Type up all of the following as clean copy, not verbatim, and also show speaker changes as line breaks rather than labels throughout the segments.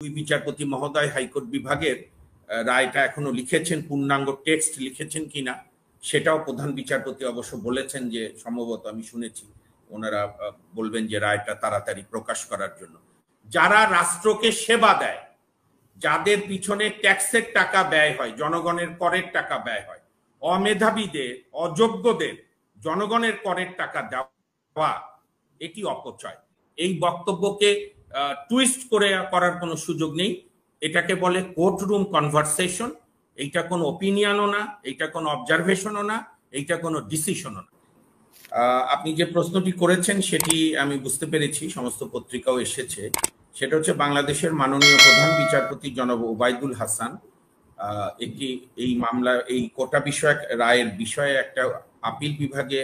দুই বিচারপতি মহোদয় হাইকোর্ট বিভাগের রায়টা এখনো লিখেছেন, পূর্ণাঙ্গ টেক্সট লিখেছেন কিনা সেটাও প্রধান বিচারপতি অবশ্য বলেছেন যে সম্ভবত আমি শুনেছি ওনারা বলবেন যে রায়টা তাড়াতাড়ি প্রকাশ করার জন্য। যারা রাষ্ট্রকে সেবা দেয়, যাদের পিছনে ট্যাক্সের টাকা ব্যয় হয়, জনগণের করের টাকা ব্যয় হয়, অমেধাবীদের, অযোগ্যদের জনগণের করের টাকা দেওয়া, এটি অপচয়। এই বক্তব্যকে টুইস্ট করে করার কোনো সুযোগ নেই। এটাকে বলে কোর্টরুম কনভারসেশন। এইটা কোনো ওপিনিয়নও না, এইটা কোনো অবজারভেশনও না, এইটা কোনো ডিসিশনও না। আপনি যে প্রশ্নটি করেছেন সেটি আমি বুঝতে পেরেছি, সমস্ত পত্রিকাও এসেছে। সেটা হচ্ছে বাংলাদেশের মাননীয় প্রধান বিচারপতি জনাব ওবায়দুল হাসান একটি এই মামলা, এই কোটা বিষয়ক রায়ের বিষয়ে একটা আপিল বিভাগে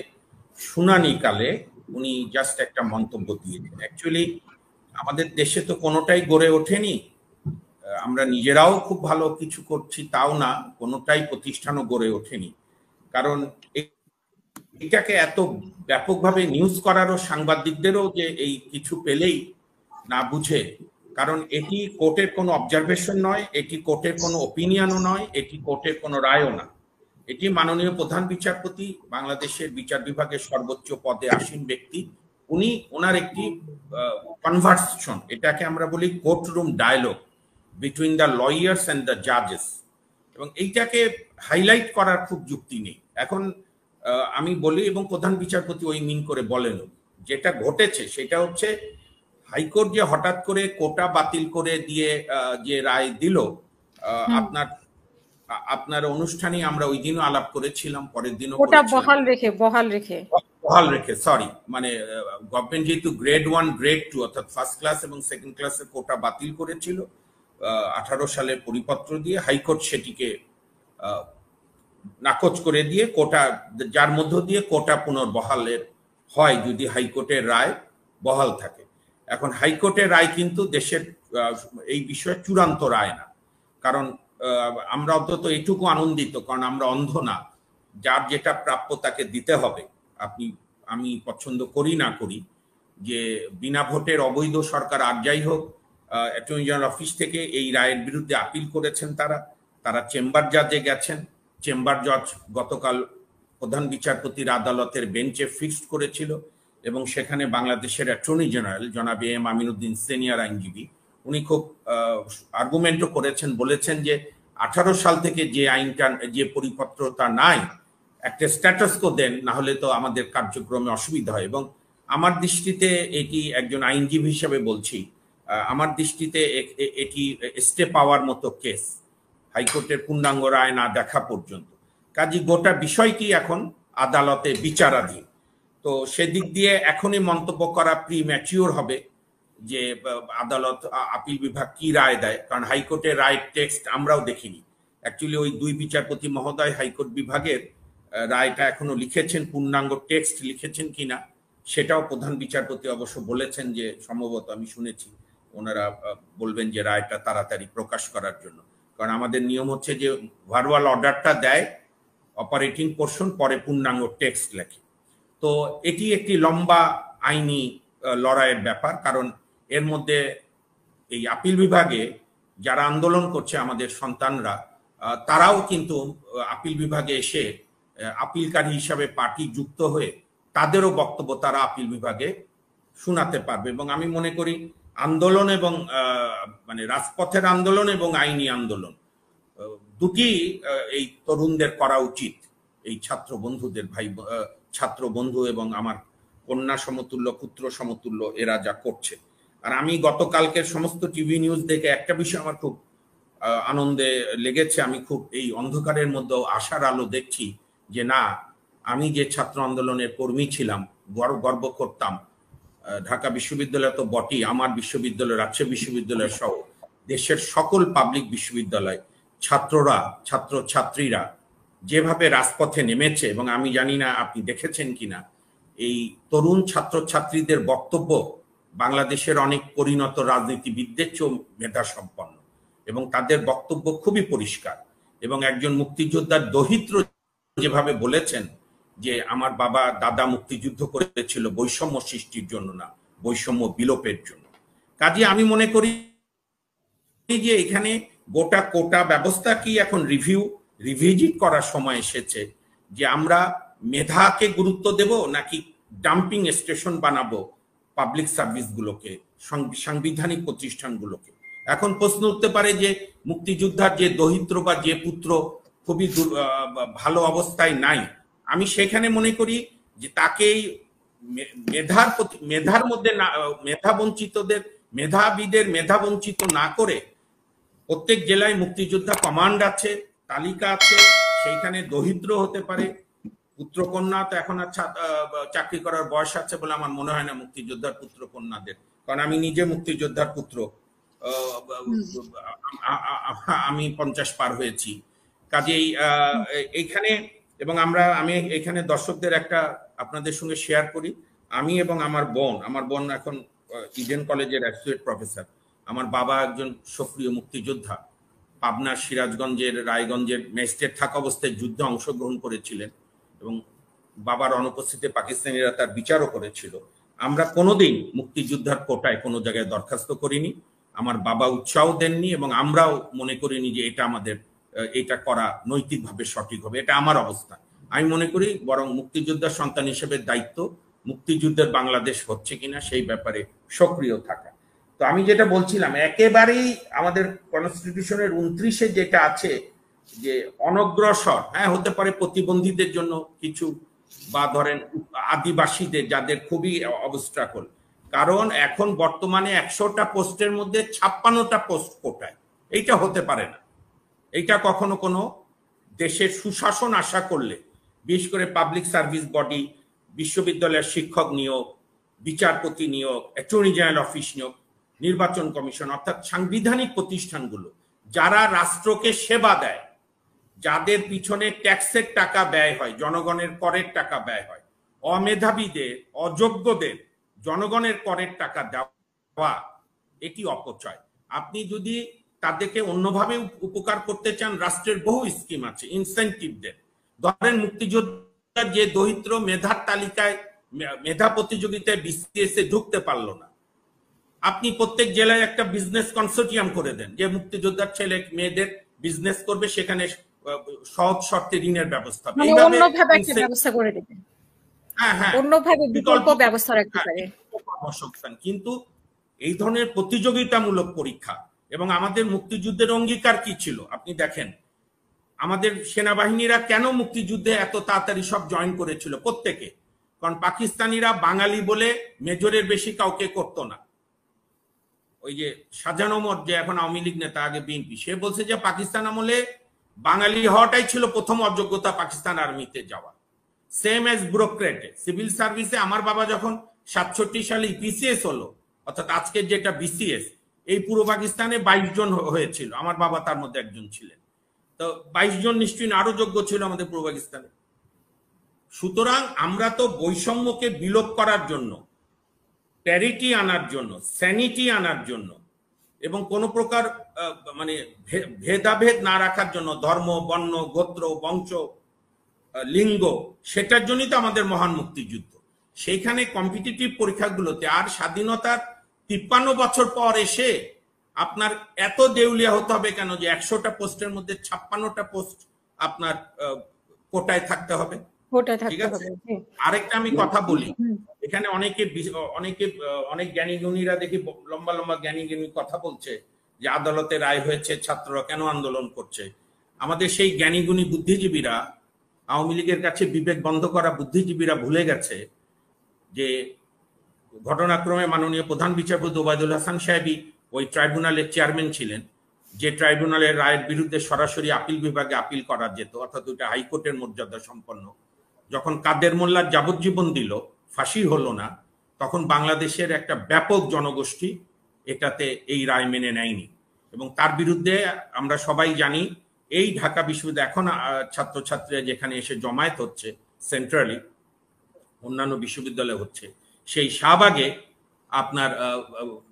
শুনানিকালে উনি জাস্ট একটা মন্তব্য দিয়েছেন। অ্যাকচুয়ালি আমাদের দেশে তো কোনোটাই গড়ে ওঠেনি, আমরা নিজেরাও খুব ভালো কিছু করছি তাও না, কোনোটাই প্রতিষ্ঠানও গড়ে ওঠেনি। কারণ এটাকে এত ব্যাপকভাবে নিউজ করারও সাংবাদিকদেরও যে এই কিছু পেলেই না বুঝে, কারণ এটি কোর্টের কোনো অবজারভেশন নয়, এটি কোর্টের কোনো ওপিনিয়নও নয়, এটি কোর্টের কোনো রায়ও না। এটি মাননীয় প্রধান বিচারপতি, বাংলাদেশের বিচার বিভাগের সর্বোচ্চ পদে আসীন ব্যক্তি, উনি ওনার একটি কনভারসেশন, এটাকে আমরা বলি courtroom dialogue between the lawyers and the জাজেস, এবং এইটাকে হাইলাইট করার খুব যুক্তি নেই। এখন আমি বলি, এবং প্রধান বিচারপতি ওই মিন করে বলেন, যেটা ঘটেছে সেটা হচ্ছে হাইকোর্ট যে হঠাৎ করে কোটা বাতিল করে দিয়ে যে রায় দিল, আপনার অনুষ্ঠানে আমরা ওই দিনও আলাপ করেছিলাম, পরের দিনও বহাল রেখে সরি, মানে গভর্নমেন্ট যেহেতু গ্রেড 1 গ্রেড 2 অর্থাৎ ফার্স্ট ক্লাস এবং সেকেন্ড ক্লাসের কোটা বাতিল করেছিল 18 সালে পরিপত্র দিয়ে, হাইকোর্ট সেটিকে নাকচ করে দিয়ে কোটা, যার মধ্য দিয়ে কোটা পুনর্বহালের হয় যদি হাইকোর্টের রায় বহাল থাকে। এখন হাইকোর্টের রায় কিন্তু দেশের এই বিষয়ে চূড়ান্ত রায় না, কারণ আমরা অন্তত এইটুকু আনন্দিত, কারণ আমরা অন্ধ না, যার যেটা প্রাপ্য তাকে দিতে হবে। আমি পছন্দ করি না করি যে বিনা ভোটের অবৈধ সরকার আর যাই হোক, অ্যাটর্নি জেনারেল অফিস থেকে এই রায়ের বিরুদ্ধে আপিল করেছেন, তারা চেম্বার জাজে গেছেন। চেম্বার জজ গতকাল প্রধান বিচারপতির আদালতের বেঞ্চে ফিক্সড করেছিল, এবং সেখানে বাংলাদেশের অ্যাটর্নি জেনারেল জনাব এম আমিনুদ্দিন সিনিয়র আইনজীবী, উনি খুব আর্গুমেন্টও করেছেন, বলেছেন যে 18 সাল থেকে যে আইনটা, যে পরিপত্রটা নাই, একটা স্ট্যাটাসকো দেন, না হলে তো আমাদের কার্যক্রমে অসুবিধা হয়। এবং আমার দৃষ্টিতে এটি, একজন আইনজীবী হিসেবে বলছি, আমার দৃষ্টিতে এটি স্টে পাওয়ার মতো কেস, হাইকোর্টের পূর্ণাঙ্গ রায় না দেখা পর্যন্ত। কাজী গোটা বিষয়টি এখন আদালতে বিচারাধীন। তো সেদিক দিয়ে এখনই মন্তব্য করা প্রিম্যাচিওর হবে যে আদালত, আপিল বিভাগ কি রায় দেয়, কারণ হাইকোর্টের রায়ের টেক্সট আমরাও দেখিনি। অ্যাকচুয়ালি ওই দুই বিচারপতি মহোদয় হাইকোর্ট বিভাগের রায়টা এখনো লিখেছেন, পূর্ণাঙ্গ টেক্সট লিখেছেন কিনা সেটাও প্রধান বিচারপতি অবশ্য বলেছেন যে সম্ভবত আমি শুনেছি ওনারা বলবেন যে রায়টা তাড়াতাড়ি প্রকাশ করার জন্য। কারণ আমাদের নিয়ম হচ্ছে যে ভার্বাল অর্ডারটা দেয় অপারেটিং পোর্শন, পরে পূর্ণাঙ্গ টেক্সট লেখে। তো এটি একটি লম্বা আইনি লড়াইয়ের ব্যাপার, কারণ এর মধ্যে এই আপিল বিভাগে যারা আন্দোলন করছে আমাদের সন্তানরা, তারাও কিন্তু আপিল বিভাগে এসে আপিলকারী হিসাবে পার্টি যুক্ত হয়ে তাদেরও বক্তব্য তারা আপিল বিভাগে শোনাতে পারবে। এবং আমি মনে করি আন্দোলন এবং মানে রাজপথের আন্দোলন এবং আইনি আন্দোলন দুটি এই তরুণদের করা উচিত, এই ছাত্র বন্ধুদের, ছাত্র বন্ধু এবং আমার কন্যা সমতুল্য, পুত্র সমতুল্য এরা যা করছে। আর আমি গতকালকের সমস্ত টিভি নিউজ দেখে একটা বিষয় আমার খুব আনন্দে লেগেছে, আমি খুব এই অন্ধকারের মধ্যেও আশার আলো দেখছি যে না, আমি যে ছাত্র আন্দোলনের কর্মী ছিলাম, গর্ব করতাম, ঢাকা বিশ্ববিদ্যালয় তো বটেই, আমার বিশ্ববিদ্যালয়, রাজশাহী বিশ্ববিদ্যালয় সহ দেশের সকল পাবলিক বিশ্ববিদ্যালয় ছাত্ররা, ছাত্রছাত্রীরা যেভাবে রাজপথে নেমেছে, এবং আমি জানি না আপনি দেখেছেন কিনা, এই তরুণ ছাত্রছাত্রীদের বক্তব্য বাংলাদেশের অনেক পরিণত রাজনীতিবিদদের চেয়েও মেধা সম্পন্ন, এবং তাদের বক্তব্য খুবই পরিষ্কার। এবং একজন মুক্তিযোদ্ধার দহিত্র যেভাবে বলেছেন যে আমার বাবা দাদা মুক্তিযুদ্ধ করেছিল বৈষম্য সৃষ্টির জন্য না, বৈষম্য বিলোপের জন্য। কাজে আমি মনে করি যে এখানে গোটা কোটা ব্যবস্থা কি এখন রিভিজিট করার সময় এসেছে, যে আমরা মেধাকে গুরুত্ব দেব নাকি ডাম্পিং স্টেশন বানাবো পাবলিক সার্ভিসগুলোকে, সাংবিধানিক প্রতিষ্ঠানগুলোকে। এখন প্রশ্ন উঠতে পারে যে মুক্তিযোদ্ধার যে দহিত্র বা যে পুত্র খুবই ভালো অবস্থায় নাই, আমি সেখানে মনে করি যে তাকেই মেধার মধ্যে মেধাবীদের মেধা বঞ্চিত না করে প্রত্যেক জেলায় মুক্তিযোদ্ধা কমান্ড আছে, তালিকা আছে, সেইখানে দরিদ্র হতে পারে, পুত্রকন্যা তো এখন আর চাকরি করার বয়স আছে বলে আমার মনে হয় না মুক্তিযোদ্ধার পুত্রকন্যাদের, কারণ আমি নিজে মুক্তিযোদ্ধার পুত্র, আমি 50 পার হয়েছি। কাজেই এইখানে এবং আমি এখানে দর্শকদের একটা আপনাদের সঙ্গে শেয়ার করি, আমি এবং আমার বোন এখন ইডেন কলেজের অ্যাসোসিয়েট প্রফেসর। আমার বাবা একজন সক্রিয় মুক্তিযোদ্ধা, পাবনা, সিরাজগঞ্জের, রায়গঞ্জের ম্যাজিস্ট্রেট থাকা অবস্থায় যুদ্ধে অংশগ্রহণ করেছিলেন এবং বাবার অনুপস্থিতিতে পাকিস্তানিরা তার বিচারও করেছিল। আমরা কোনোদিন মুক্তিযোদ্ধার কোটায় কোনো জায়গায় দরখাস্ত করিনি, আমার বাবা উৎসাহ দেননি এবং আমরাও মনে করিনি যে এটা করা নৈতিকভাবে সঠিক হবে। এটা আমার অবস্থা। আমি মনে করি বরং মুক্তিযোদ্ধার সন্তান হিসেবে দায়িত্ব মুক্তিযুদ্ধের বাংলাদেশ হচ্ছে কিনা সেই ব্যাপারে সক্রিয় থাকা। তো আমি যেটা বলছিলাম, একেবারেই আমাদের কনস্টিটিউশনের 29-এ যেটা আছে যে অনগ্রসর, হ্যাঁ হতে পারে প্রতিবন্ধীদের জন্য কিছু, বা ধরেন আদিবাসীদের যাদের খুবই অবস্ট্রাকল, কারণ এখন বর্তমানে 100টা পোস্টের মধ্যে 56টা পোস্ট কোটায়। এইটা হতে পারে না। এইটা কখনো কোনো দেশের সুশাসন আশা করলে, বিশেষ করে পাবলিক সার্ভিস বডি, বিশ্ববিদ্যালয়ের শিক্ষক নিয়োগ, বিচারপতি নিয়োগ, অ্যাটর্নি জেনারেল অফিস নিয়োগ, নির্বাচন কমিশন, অর্থাৎ সাংবিধানিক প্রতিষ্ঠানগুলো যারা রাষ্ট্রকে সেবা দেয়, যাদের পিছনে ট্যাক্সের টাকা ব্যয় হয়, জনগণের করের টাকা ব্যয় হয়, অমেধাবীদের, অযোগ্যদের জনগণের করের টাকা দেওয়া, এটি অপচয়। আপনি যদি তাদেরকে অন্যভাবে উপকার করতে চান, রাষ্ট্রের বহু স্কিম আছে ইনসেন্টিভ দেন। ধরেন মুক্তিযোদ্ধার যে দরিদ্র মেধার তালিকায় মেধা প্রতিযোগিতায় বিসিএস এ ঢুকতে পারলো না, আপনি প্রত্যেক জেলায় একটা বিজনেস কনসোর্টিয়াম করে দেন, যে মুক্তিযোদ্ধার ছেলে মেয়েদের বিজনেস করবে, সেখানে সহজ শর্তে ঋণের ব্যবস্থা, কিন্তু এই ধরনের প্রতিযোগিতামূলক পরীক্ষা। এবং আমাদের মুক্তিযুদ্ধের অঙ্গীকার কি ছিল আপনি দেখেন, আমাদের সেনাবাহিনীরা কেন মুক্তিযুদ্ধে এত তাড়াতাড়ি সব জয়েন করেছিল প্রত্যেকে, কারণ পাকিস্তানিরা বাঙালি বলে মেজরের বেশি কাউকে করতো না। ওই যে শাহজাহান ওমর, যে এখন আওয়ামী লীগ নেতা, আগে বিএনপি, সে বলছে যে পাকিস্তান আমলে বাঙালি হওয়াটাই ছিল প্রথম অযোগ্যতা পাকিস্তান আর্মিতে যাওয়া। সেম এজ ব্যুরোক্রেট সিভিল সার্ভিসে আমার বাবা যখন 67 সালে ইপিসিএস হলো, অর্থাৎ আজকের যেটা বিসিএস, এই পুরো পাকিস্তানে 22 জন হয়েছিল, আমার বাবা তার মধ্যে একজন ছিলেন। তো 22 জন নিশ্চয়ই আরো যোগ্য ছিল আমাদের পূর্ব পাকিস্তানে। সুতরাং আমরা তো বৈষম্যকে বিলোপ করার জন্য, প্যারিটি আনার জন্য, স্যানিটি আনার জন্য এবং কোন প্রকার মানে ভেদাভেদ না রাখার জন্য, ধর্ম, বর্ণ, গোত্র, বংশ, লিঙ্গ, সেটার জন্যই তো আমাদের মহান মুক্তিযুদ্ধ। সেইখানে কম্পিটিটিভ পরীক্ষাগুলোতে আর স্বাধীনতার 53 বছর পর এসে আপনার এত দেউলিয়া হতে হবে কেন যে 100টা পোস্টের মধ্যে 56টা পোস্ট আপনার কোটায় থাকতে হবে? ঠিক আছে। আরেকটা আমি কথা বলি, এখানে অনেক জ্ঞানী গুণীরা দেখি লম্বা লম্বা জ্ঞানী কথা বলছে যে আদালতে রায় হয়েছে, ছাত্ররা কেন আন্দোলন করছে। আমাদের সেই জ্ঞানী গুণী বুদ্ধিজীবীরা, আওয়ামী লীগের কাছে বিবেক বন্ধ করা বুদ্ধিজীবীরা ভুলে গেছে যে ঘটনাক্রমে মাননীয় প্রধান বিচারপতি ওবায়দুল হাসান সাহেবই ওই ট্রাইব্যুনালের চেয়ারম্যান ছিলেন, যে ট্রাইব্যুনালের রায়ের বিরুদ্ধে সরাসরি আপিল বিভাগে আপিল করা যেত, অর্থাৎ ওইটা হাইকোর্টের মর্যাদা সম্পন্ন। যখন কাদের মোল্লার যাবজ্জীবন দিল, ফাঁসি হলো না, তখন বাংলাদেশের একটা ব্যাপক জনগোষ্ঠী এটাতে এই রায় মেনে নেয়নি এবং তার বিরুদ্ধে আমরা সবাই জানি এই ঢাকা বিশ্ববিদ্যালয় এখন ছাত্রছাত্রীরা যেখানে এসে জমায়েত হচ্ছে সেন্ট্রালি, অন্যান্য বিশ্ববিদ্যালয় হচ্ছে, সেই শাহবাগে আপনার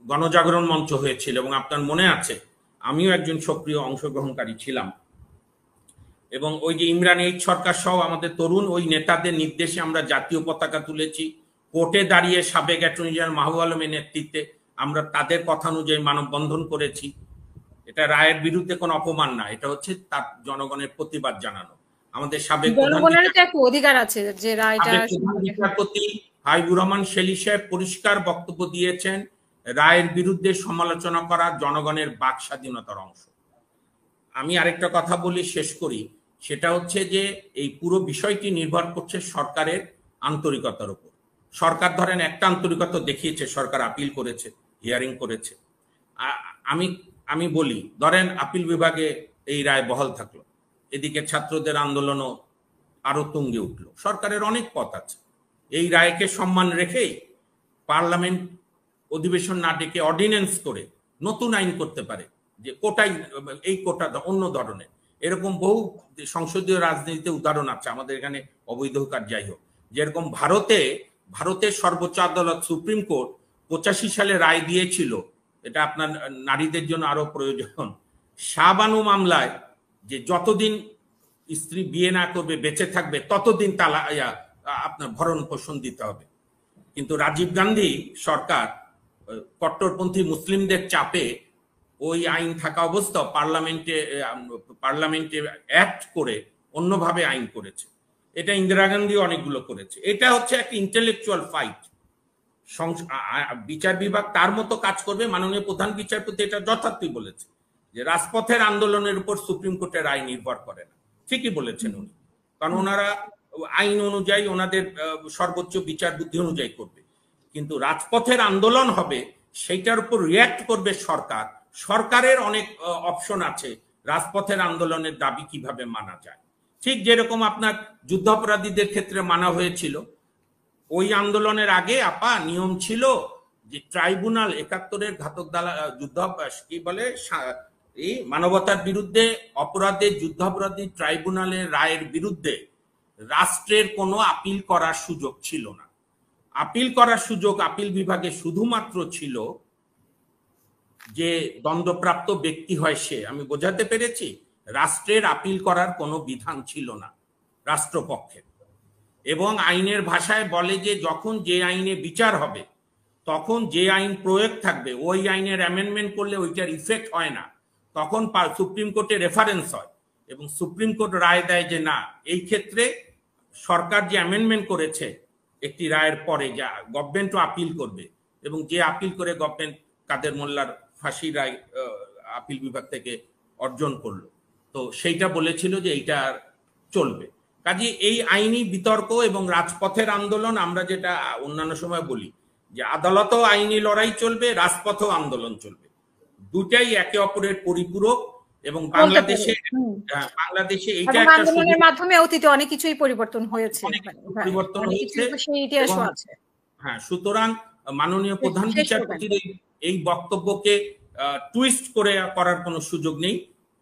গণজাগরণ মঞ্চ হয়েছিল এবং আপনার মনে আছে আমিও একজন সক্রিয় অংশগ্রহণকারী ছিলাম। এবং ওই যে ইমরান এইচ সরকার সহ আমাদের তরুণ ওই নেতাদের নির্দেশে আমরা জাতীয় পতাকা তুলেছি, কোর্টে দাঁড়িয়ে সাবেক অ্যাটর্নি জেনারেল মাহবুব আলমের নেতৃত্বে আমরা তাদের কথা অনুযায়ী মানববন্ধন করেছি এটা রায়ের বিরুদ্ধে কোনো অপমান না, এটা হচ্ছে তার জনগণের প্রতিবাদ জানানো। আমাদের সাবেক
অধিকার আছে যে
বিচারপতি হাবিবুর রহমান সেলি সাহেব পরিষ্কার বক্তব্য দিয়েছেন, রায়ের বিরুদ্ধে সমালোচনা করা জনগণের বাক স্বাধীনতার অংশ। আমি আরেকটা কথা বলি, শেষ করি, সেটা হচ্ছে যে এই পুরো বিষয়টি নির্ভর করছে সরকারের আন্তরিকতার উপর। সরকার ধরেন একটা আন্তরিকতা দেখিয়েছে, সরকার আপিল করেছে, হিয়ারিং করেছে। আমি বলি, ধরেন আপিল বিভাগে এই রায় বহাল থাকলো, এদিকে ছাত্রদের আন্দোলনও আরো তুঙ্গে উঠলো, সরকারের অনেক পথ আছে। এই রায়কে সম্মান রেখেই পার্লামেন্ট অধিবেশন না ডেকে অর্ডিন্যান্স করে নতুন আইন করতে পারে, যে কোটাই, এই কোটা অন্য ধরনের। এরকম বহু সংসদীয় রাজনীতিতে উদাহরণ আছে আমাদের এখানে, অবৈধ কাজ যাই হোক। যেরকম ভারতের সর্বোচ্চ আদালত সুপ্রিম কোর্ট 85 সালে রায় দিয়েছিল, এটা আপনার নারীদের জন্য আরো প্রয়োজন, শাহবানু মামলায় যে যতদিন স্ত্রী বিয়ে না করবে বেঁচে থাকবে ততদিন আপনার ভরণ পোষণ দিতে হবে। কিন্তু রাজীব গান্ধী সরকার কট্টরপন্থী মুসলিমদের চাপে ওই আইন থাকা অবস্থা পার্লামেন্টে অ্যাক্ট করে অন্যভাবে আইন করেছে। এটা ইন্দিরা গান্ধী অনেকগুলো করেছে। এটা হচ্ছে একটা ইন্টেলেকচুয়াল ফাইট। বিচার বিভাগ তার মতো কাজ করবে। মাননীয় প্রধান বিচারপতি এটা যথার্থই বলেছে যে রাজপথের আন্দোলনের উপর সুপ্রিম কোর্টের আইন নির্ভর করে না। ঠিকই বলেছেন উনি, কারণ ওনারা আইন অনুযায়ী ওনাদের সর্বোচ্চ বিচার বুদ্ধি অনুযায়ী করবে। কিন্তু রাজপথের আন্দোলন হবে, সেইটার উপর রিয়্যাক্ট করবে সরকার। সরকারের অনেক অপশন আছে রাজপথের আন্দোলনের দাবি কিভাবে মানা যায়। ঠিক যেরকম আপনার যুদ্ধাপরাধীদের ক্ষেত্রে মানা হয়েছিল, ওই আন্দোলনের আগে নিয়ম ছিল যে ট্রাইব্যুনাল 71-এর ঘাতক যুদ্ধ কি বলে এই মানবতার বিরুদ্ধে অপরাধের যুদ্ধাপরাধী ট্রাইব্যুনালের রায়ের বিরুদ্ধে রাষ্ট্রের কোনো আপিল করার সুযোগ ছিল না। আপিল করার সুযোগ আপিল বিভাগে শুধুমাত্র ছিল যে দণ্ডপ্রাপ্ত ব্যক্তি হয় সে। আমি বোঝাতে পেরেছি? রাষ্ট্রের আপিল করার কোনো বিধান ছিল না রাষ্ট্রপক্ষে। এবং আইনের ভাষায় বলে যে যখন যে আইনে বিচার হবে তখন যে আইন প্রয়োগ থাকবে ওই আইনের অ্যামেন্ডমেন্ট করলে ওইটার ইফেক্ট হয় না, তখন সুপ্রিম কোর্টে রেফারেন্স হয় এবং সুপ্রিম কোর্ট রায় দেয় যে না, এই ক্ষেত্রে সরকার যে অ্যামেন্ডমেন্ট করেছে একটি রায়ের পরে, যা গভর্নমেন্টও আপিল করবে, এবং যে আপিল করে গভর্নমেন্ট কাদের মোল্লার ফাঁসি রায় আপিল বিভাগ থেকে অর্জন করলো, তো সেইটা বলেছিল যে এইটা চলবে। কাজে এই আইনি বিতর্ক এবং রাজপথের আন্দোলন, আমরা যেটা অন্যান্য সময় বলি যে আদালতেও আইনি লড়াই চলবে, রাজপথেও আন্দোলন চলবে, দুটাই একে অপরের পরিপূরক। এবং বাংলাদেশে এইটা একটা
আন্দোলনের মাধ্যমে অতীতে অনেক কিছুই পরিবর্তন হয়েছে,
হ্যাঁ। সুতরাং মাননীয় প্রধান বিচারপতির এই বক্তব্যকে টুইস্ট করার কোনো সুযোগ নেই।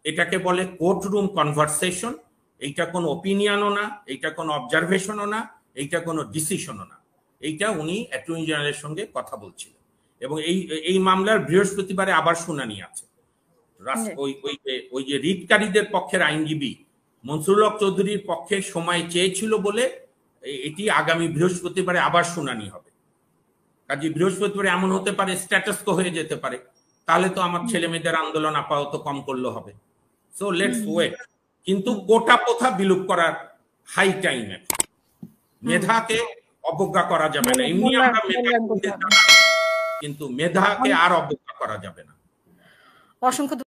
এটাকে বলে কোর্ট রুম কনভারসেশন। এইটা কোনো ওপিনিয়নও না, এইটা কোনো অবজারভেশনও না, এইটা কোনো ডিসিশনও না। এইটা উনি অ্যাটর্নি জেনারেলের সঙ্গে কথা বলছিলেন। এবং এই মামলার বৃহস্পতিবারে আবার শুনানি আছে। ওই যে রিটকারীদের পক্ষের আইনজীবী মনসুরুল হক চৌধুরীর পক্ষে সময় চেয়েছিল বলে এটি আগামী বৃহস্পতিবারে আবার শুনানি হবে। কাজে বৃহস্পতিবারে এমন হতে পারে স্ট্যাটাস কো হয়ে যেতে পারে, তাহলে তো আমার ছেলে মেয়েদের আন্দোলন আপাতত কম করলে হবে। So let's wait. কিন্তু কোটা প্রথা বিলুপ করার হাই টাইম। মেধাকে অবজ্ঞা করা যাবে না। এমনি আমরা কিন্তু মেধাকে আর অবজ্ঞা করা যাবে না।
অসংখ্য